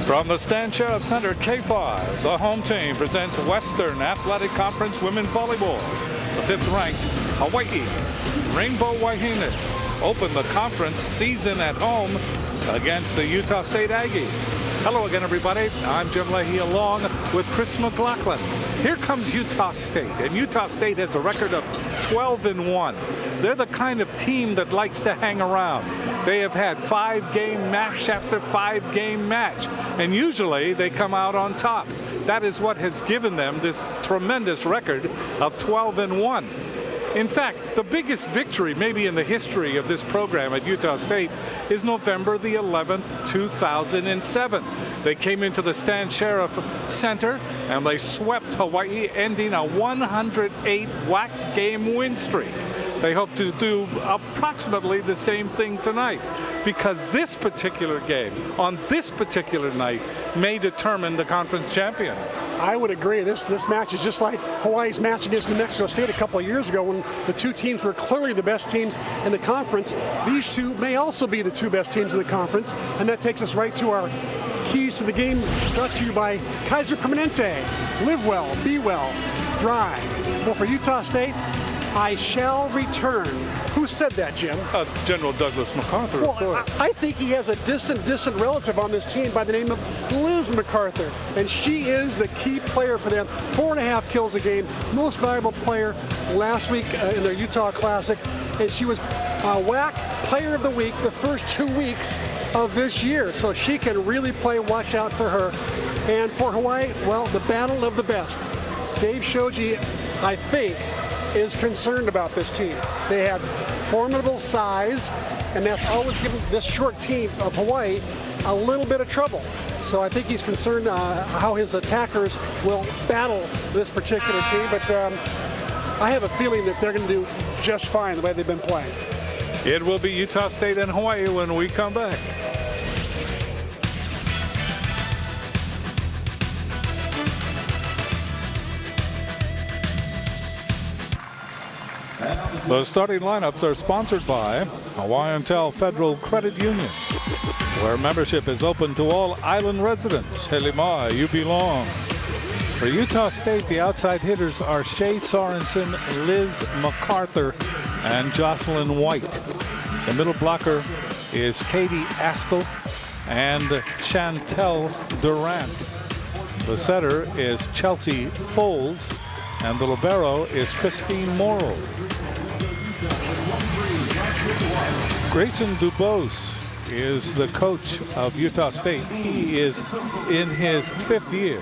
From the Stan Sheriff Center, K5, the home team presents Western Athletic Conference Women Volleyball. The fifth-ranked Hawai'i Rainbow Wahine open the conference season at home against the Utah State Aggies. Hello again, everybody. I'm Jim Leahy along with Chris McLaughlin. Here comes Utah State, and Utah State has a record of 12-1. They're the kind of team that likes to hang around. They have had 5-game match after 5-game match, and usually they come out on top. That is what has given them this tremendous record of 12-1. In fact, the biggest victory maybe in the history of this program at Utah State is November the 11th, 2007. They came into the Stan Sheriff Center and they swept Hawaii, ending a 108 WAC game win streak. They hope to do approximately the same thing tonight, because this particular game on this particular night may determine the conference champion. I would agree. This match is just like Hawaii's match against New Mexico State a couple of years ago, when the two teams were clearly the best teams in the conference. These two may also be the two best teams in the conference, and that takes us right to our keys to the game, brought to you by Kaiser Permanente. Live well, be well, thrive. Well, for Utah State, I shall return. Who said that, Jim? General Douglas MacArthur, of course. I think he has a distant relative on this team by the name of Liz MacArthur, and she is the key player for them. 4.5 kills a game, most valuable player last week in their Utah Classic, and she was WAC Player of the Week the first 2 weeks of this year, so she can really play. Watch out for her. And for Hawaii, well, the battle of the best. Dave Shoji, I think, is concerned about this team. They have formidable size, and that's always given this short team of Hawaii a little bit of trouble. So I think he's concerned how his attackers will battle this particular team, but I have a feeling that they're going to do just fine the way they've been playing. It will be Utah State and Hawaii when we come back. The starting lineups are sponsored by Hawaiian Tel Federal Credit Union, where membership is open to all island residents. Helima, you belong. For Utah State, the outside hitters are Shea Sorensen, Liz MacArthur, and Jocelyn White. The middle blocker is Katie Astle and Chantel Durant. The setter is Chelsea Foles, and the libero is Christine Morrill. Grayson Dubose is the coach of Utah State. He is in his 5th year,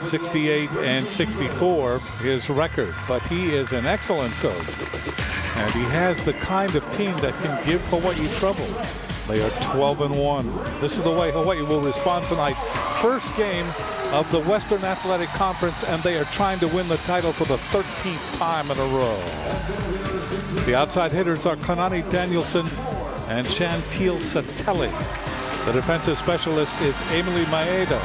68-64 his record, but he is an excellent coach, and he has the kind of team that can give Hawaii trouble. They are 12-1. This is the way Hawaii will respond tonight. First game of the Western Athletic Conference, and they are trying to win the title for the 13th time in a row. The outside hitters are Kanani Danielson and Chantil Satelli. The defensive specialist is Emily Maeda.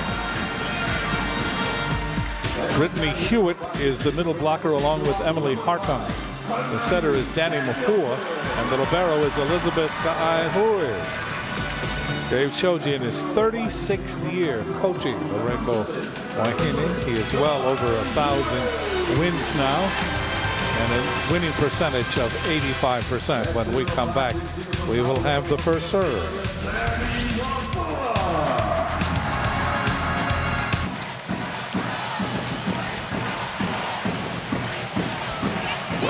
Brittany Hewitt is the middle blocker along with Emily Hartung. The setter is Danny Mafua, and the libero is Elizabeth Ka'aihui. Dave Shoji in his 36th year coaching the Rainbow Wahine. He is well over 1,000 wins now, and a winning percentage of 85%. When we come back, we will have the first serve.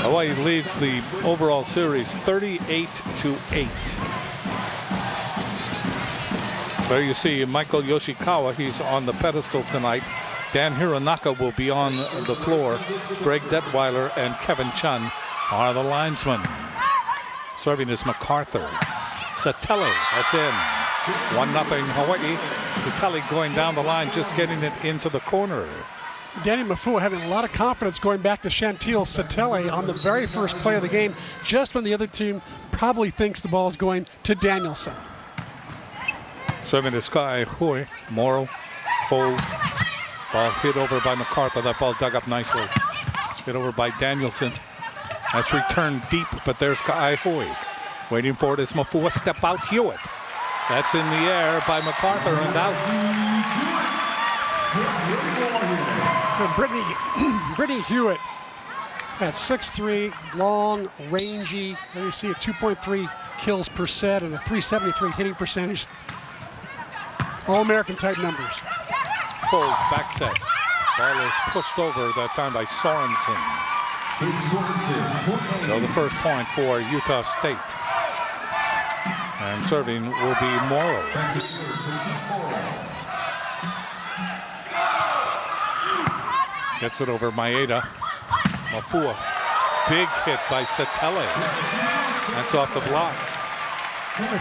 Hawaii leads the overall series 38-8. There you see Michael Yoshikawa. He's on the pedestal tonight. Dan Hironaka will be on the floor. Greg Detweiler and Kevin Chun are the linesmen. Serving is MacArthur. Satelli, that's in. 1-0 Hawaii. Satelli going down the line, just getting it into the corner. Danny Mafua having a lot of confidence going back to Chantil Satelli on the very first play of the game, just when the other team probably thinks the ball is going to Danielson. Serving is Ka'aihui. Morrow, Foles. Ball hit over by MacArthur. That ball dug up nicely. Hit over by Danielson. That's returned deep, but there's Ka'aihui. Waiting for it is Mafua. Step out Hewitt. That's in the air by MacArthur and out. So Brittany Hewitt at 6'3", long, rangy. There you see a 2.3 kills per set and a 373 hitting percentage. All-American type numbers. Folds, back set. Ball is pushed over that time by Sorensen. So the first point for Utah State. And serving will be Morrow. Gets it over Maeda. Mafua. Big hit by Satele. That's off the block.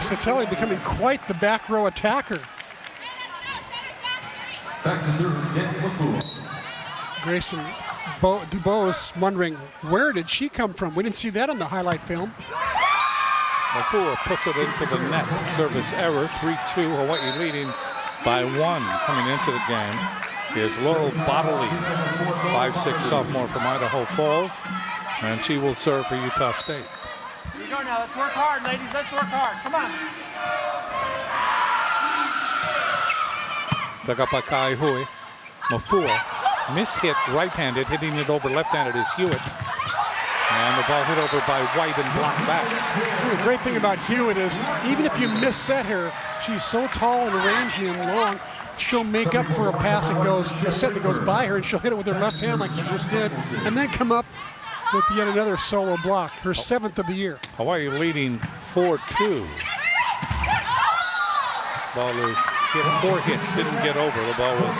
Satele becoming quite the back row attacker. Back to serve, Mafua. Grayson Dubose wondering, where did she come from? We didn't see that on the highlight film. Mafua puts it into the net. Service error, 3-2, Hawaii leading by 1 coming into the game. Is Laurel Bodley, 5'6" sophomore from Idaho Falls, and she will serve for Utah State. Here we go now, let's work hard, ladies, let's work hard, come on. Dug up by Kai Hui. Mafua, mishit right-handed, hitting it over left-handed is Hewitt. And the ball hit over by White and blocked back. The great thing about Hewitt is, even if you misset her, she's so tall and rangy and long, she'll make up for a pass that goes, a set that goes by her, and she'll hit it with her left hand like she just did, and then come up with yet another solo block, her 7th of the year. Hawaii leading 4-2. Ball is hit 4 hits, didn't get over. The ball was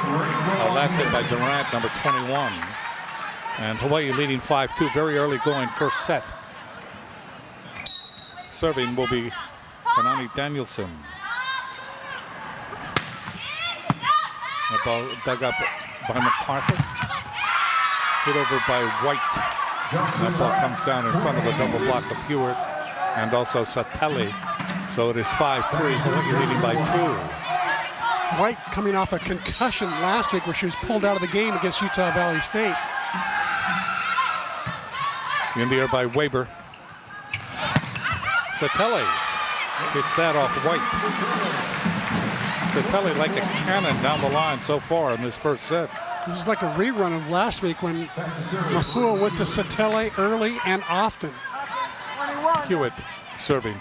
last hit by Durant, number 21. And Hawaii leading 5-2, very early going first set. Serving will be Kanani Danielson. The ball dug up by MacArthur. Hit over by White. That ball comes down in front of the double block of Hewitt and also Satele. So it is 5-3, Hawaii leading by 2. White coming off a concussion last week where she was pulled out of the game against Utah Valley State. In the air by Weber. Satele hits that off White. Satele like a cannon down the line so far in this first set. This is like a rerun of last week when Mafua went to Satele early and often. Hewitt serving.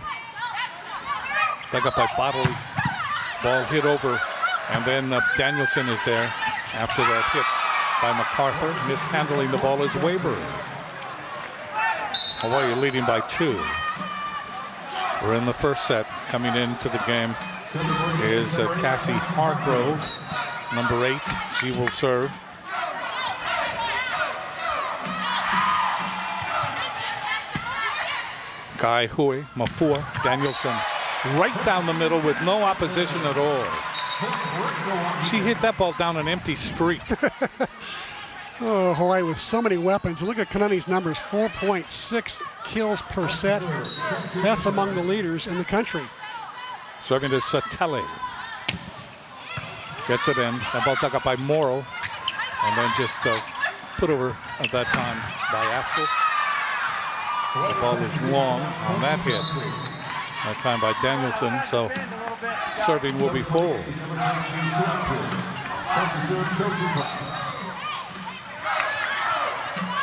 Dug up by Bodley. Ball hit over, and then Danielson is there after that hit by MacArthur. Mishandling the ball is Weber. Hawaii leading by 2. We're in the first set. Coming into the game is Cassie Hargrove, number 8. She will serve. Kai Hui, Mafua, Danielson, right down the middle with no opposition at all. She hit that ball down an empty street. Oh, Hawaii with so many weapons. Look at Kanani's numbers, 4.6 kills per set. That's among the leaders in the country. Serving to Satele. Gets it in. That ball dug up by Morrow. And then just put over at that time by Askell. The ball is long on that hit. That time by Danielson. So serving will be full.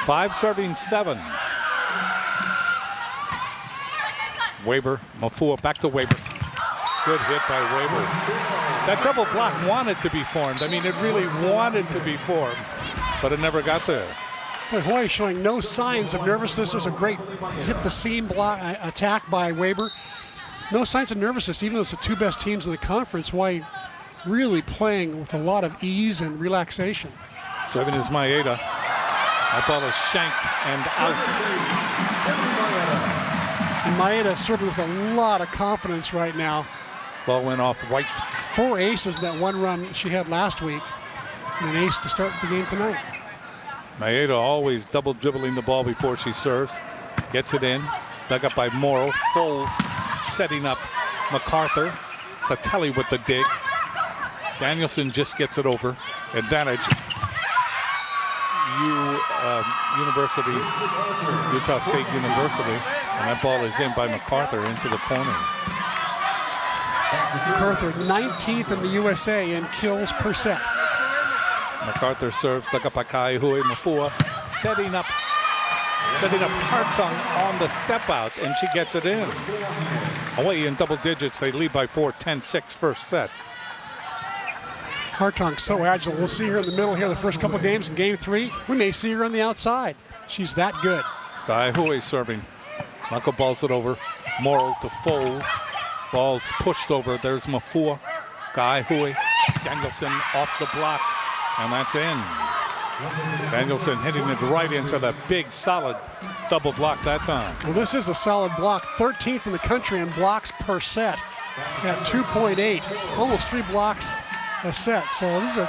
5 serving 7. Weber, Mafua, back to Weber. Good hit by Weber. That double block wanted to be formed. I mean, it really wanted to be formed, but it never got there. But Hawaii showing no signs of nervousness. There's a great hit the seam block attack by Weber. No signs of nervousness, even though it's the 2 best teams in the conference. Hawaii really playing with a lot of ease and relaxation. Serving is Maeda. That ball is shanked and out. And Maeda serving with a lot of confidence right now. Ball went off White. 4 aces in that 1 run she had last week, and an ace to start the game tonight. Maeda always double dribbling the ball before she serves. Gets it in. Dug up by Morrow. Foles setting up MacArthur. Satele with the dig. Danielson just gets it over. Advantage. Utah State University. And that ball is in by MacArthur into the corner. MacArthur 19th in the USA in kills per set. MacArthur serves, dug up by Kaihui. Mafua setting up Hartung on the step out, and she gets it in. Hawaii in double digits. They lead by 4, 10-6 first set. Hartung so agile. We'll see her in the middle here the first couple of games. In game 3, we may see her on the outside. She's that good. Kaihui serving. Knuckleballs it over. Morrow to Foles. Ball's pushed over. There's Mafua. Kaihui. Danielson off the block, and that's in. Danielson hitting it right into the big, solid double block that time. Well, this is a solid block. 13th in the country in blocks per set at 2.8. Almost 3 blocks a set. So this is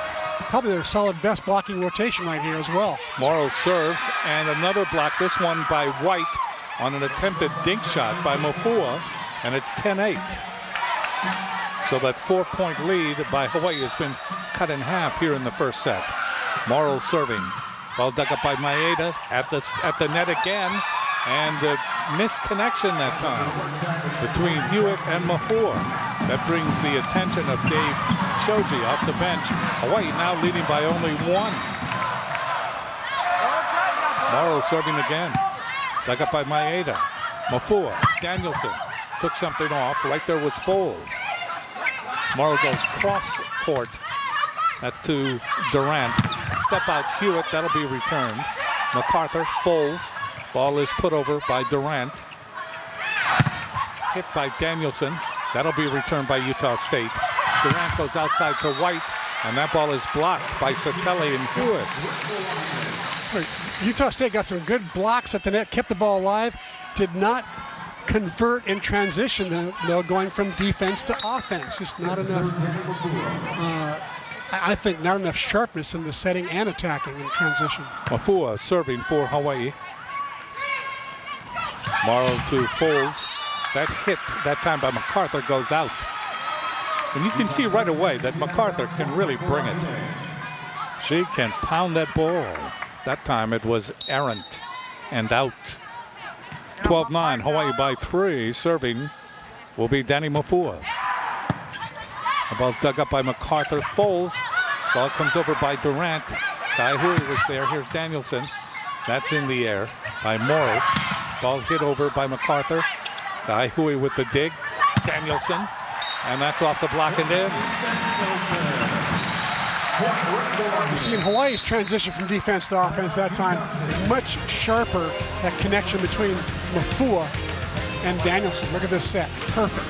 probably their solid best blocking rotation right here as well. Morrow serves, and another block, this one by White on an attempted dink shot by Mafua, and it's 10-8. So that 4-point lead by Hawaii has been cut in half here in the first set. Morrow serving. Ball dug up by Maeda at the net again, and the misconnection that time between Hewitt and Mafua. That brings the attention of Dave Shoji off the bench. Hawaii now leading by only 1. Morrow serving again. Dug up by Maeda. Mafua. Danielson took something off. Right there was Foles. Morrow goes cross court. That's to Durant. Step out Hewitt. That'll be returned. MacArthur. Foles. Ball is put over by Durant. Hit by Danielson. That'll be returned by Utah State. Durant goes outside to White, and that ball is blocked by Satelli and Hewitt. Utah State got some good blocks at the net, kept the ball alive, did not convert in transition, though, going from defense to offense. Just not enough, I think, not enough sharpness in the setting and attacking in transition. Mafua serving for Hawaii. Morrow to Foles. That hit that time by MacArthur goes out. And you can see right away that MacArthur can really bring it. She can pound that ball. That time it was errant and out. 12-9, Hawaii by 3. Serving will be Danny Mafua. The ball dug up by MacArthur. Foles. Ball comes over by Durant. Kaihui was there. Here's Danielson. That's in the air by Morrow. Ball hit over by MacArthur. Kaihui with the dig. Danielson. And that's off the block and in. You see in Hawaii's transition from defense to offense that time, much sharper, that connection between Mafua and Danielson. Look at this set. Perfect.